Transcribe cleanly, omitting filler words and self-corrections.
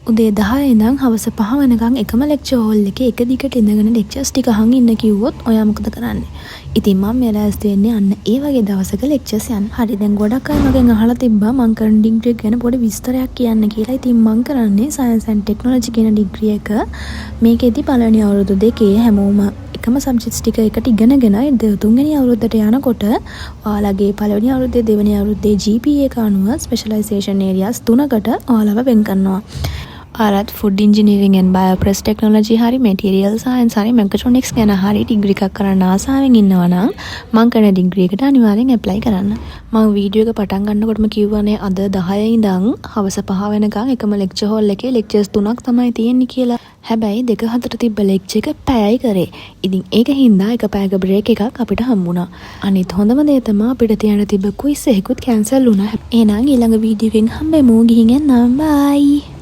උදේ 10 ඉඳන් හවස 5 වෙනකන් එකම ලෙක්චර් හෝල් එකේ එක දිගට ඉඳගෙන ලෙක්චර්ස් ටික අහන් ඉන්න කිව්වොත් ඔයා මොකද කරන්නේ? ඉතින් මම මේ ලෑස්ති වෙන්නේ අන්න ඒ වගේ දවසක ලෙක්චර්ස් යන්න. හරි දැන් ගොඩක් අය මගෙන් අහලා තිබ්බා මං කරන ඩිග්‍රී එක ගැන පොඩි විස්තරයක් කියන්න කියලා. ඉතින් මං කරන්නේ සයන්ස් ඇන්ඩ් ටෙක්නොලොජි කියන ඩිග්‍රී එක. මේකෙදි පළවෙනි අවුරුදු දෙකේ හැමෝම එකම සබ්ජෙක්ට්ස් ටික එකට ඉගෙනගෙන තුන්වෙනි අවුරුද්දට යනකොට ඔයාලගේ පළවෙනි අවුරුද්දේ දෙවෙනි අවුරුද්දේ GPA එක අනුව ස්පෙෂලයිසේෂන් ඒරියාස් 3කට ඔයාලව වෙන් කරනවා. ආරත් ෆුඩ් ඉන්ජිනියරින් ඇන්ඩ් බයෝප්‍රොසෙස් ටෙක්නොලොජි හරි මෙටීරියල් සයන්ස් හරි මෙකට්‍රොනික්ස් ගැන හරි ඩිග්‍රී එකක් කරන්න ආසාවෙන් ඉන්නවා නම් මං කරන ඩිග්‍රී එකට අනිවාර්යෙන් ඇප්ලයි කරන්න. මම වීඩියෝ එක පටන් ගන්නකොටම කිව්වනේ අද 10 ඉඳන් හවස 5 වෙනකන් එකම ලෙක්චර් හෝල් එකේ ලෙක්චර්ස් 3ක් තමයි තියෙන්නේ කියලා. හැබැයි 2-4 තිබ්බ ලෙක්චර් එක පැයයි කරේ. ඉතින් ඒක හින්දා එක පැයක බ්‍රේක් එකක් අපිට හම්බුණා. අනිත් හොඳම දේ තමයි අපිට තියන්න තිබ්බ ක්විස් එකකුත් කැන්සල් වුණා. එහෙනම් ඊළඟ වීඩියෝ එකෙන් හම්බෙමු. ගිහින් එන්නම්. බයි.